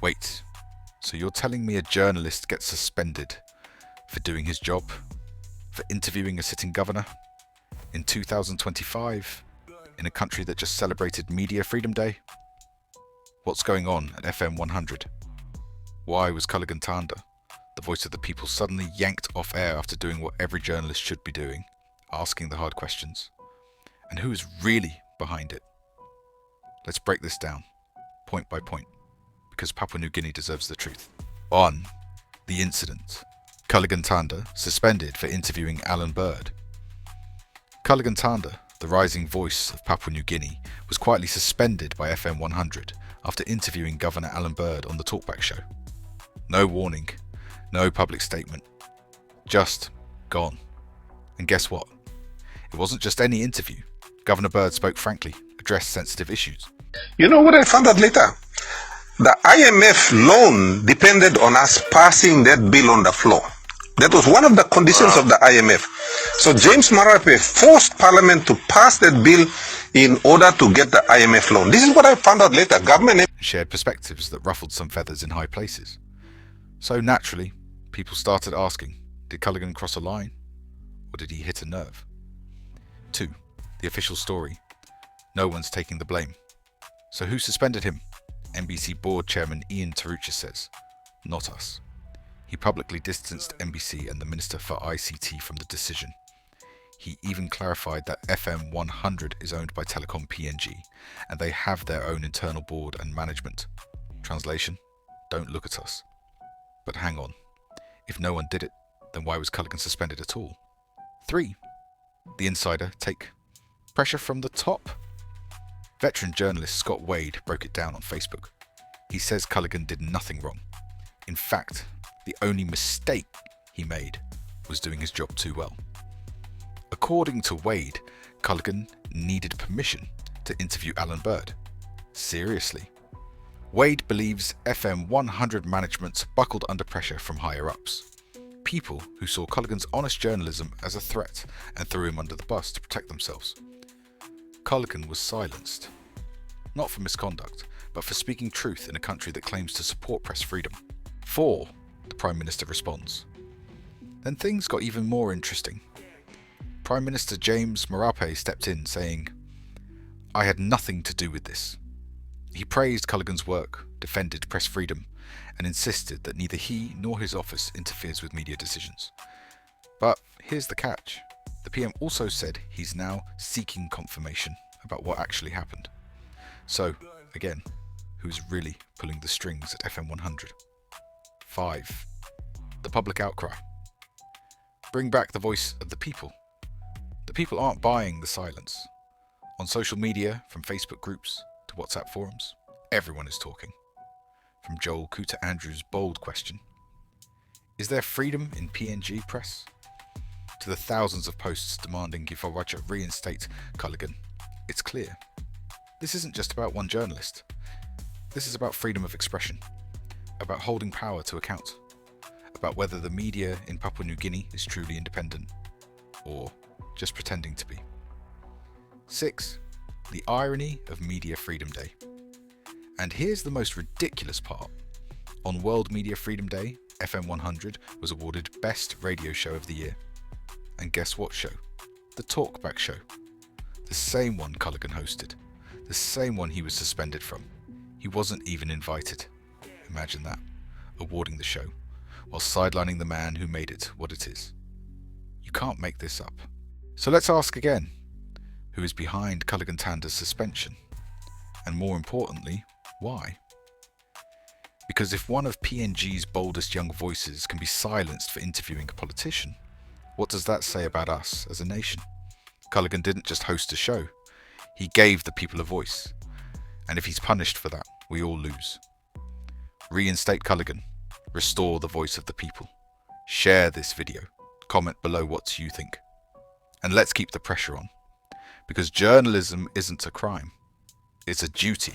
Wait, so you're telling me a journalist gets suspended for doing his job, for interviewing a sitting governor, in 2025, in a country that just celebrated Media Freedom Day? What's going on at FM100? Why was Culligan Tanda, the voice of the people, suddenly yanked off air after doing what every journalist should be doing, asking the hard questions? And who is really behind it? Let's break this down, point by point, because Papua New Guinea deserves the truth. On the incident, Culligan Tanda suspended for interviewing Allan Bird. Culligan Tanda, the rising voice of Papua New Guinea, was quietly suspended by FM100 after interviewing Governor Allan Bird on the Talkback Show. No warning, no public statement, just gone. And guess what? It wasn't just any interview. Governor Bird spoke frankly, addressed sensitive issues. You know what I found out later? The IMF loan depended on us passing that bill on the floor. That was one of the conditions of the IMF. So James Marape forced Parliament to pass that bill in order to get the IMF loan. This is what I found out later. Government shared perspectives that ruffled some feathers in high places. So naturally, people started asking, did Culligan cross a line? Or did he hit a nerve? 2. The official story. No one's taking the blame. So who suspended him? NBC board chairman Ian Tarucha says, not us. He publicly distanced NBC and the Minister for ICT from the decision. He even clarified that FM100 is owned by Telecom PNG and they have their own internal board and management. Translation, don't look at us. But hang on, if no one did it, then why was Culligan suspended at all? 3. The insider take. Pressure from the top. Veteran journalist Scott Waide broke it down on Facebook. He says Culligan did nothing wrong. In fact, the only mistake he made was doing his job too well. According to Waide, Culligan needed permission to interview Allan Bird. Seriously. Waide believes FM100 management buckled under pressure from higher ups. People who saw Culligan's honest journalism as a threat and threw him under the bus to protect themselves. Culligan was silenced. Not for misconduct, but for speaking truth in a country that claims to support press freedom. 4. The Prime Minister responds. Then things got even more interesting. Prime Minister James Marape stepped in saying, I had nothing to do with this. He praised Culligan's work, defended press freedom, and insisted that neither he nor his office interferes with media decisions. But here's the catch. The PM also said he's now seeking confirmation about what actually happened. So, again, who's really pulling the strings at FM100? 5. The public outcry. Bring back the voice of the people. The people aren't buying the silence. On social media, from Facebook groups to WhatsApp forums, everyone is talking. From Joel Kuta Andrews' bold question, is there freedom in PNG press? To the thousands of posts demanding Gifawaja reinstate Culligan, it's clear. This isn't just about one journalist. This is about freedom of expression, about holding power to account, about whether the media in Papua New Guinea is truly independent, or just pretending to be. 6. The irony of Media Freedom Day. And here's the most ridiculous part. On World Media Freedom Day, FM100 was awarded Best Radio Show of the Year. And guess what show? The Talkback Show. The same one Culligan hosted. The same one he was suspended from. He wasn't even invited. Imagine that. Awarding the show, while sidelining the man who made it what it is. You can't make this up. So let's ask again. Who is behind Culligan Tanda's suspension? And more importantly, why? Because if one of PNG's boldest young voices can be silenced for interviewing a politician, what does that say about us as a nation? Culligan didn't just host a show, he gave the people a voice. And if he's punished for that, we all lose. Reinstate Culligan. Restore the voice of the people. Share this video. Comment below what you think. And let's keep the pressure on. Because journalism isn't a crime. It's a duty.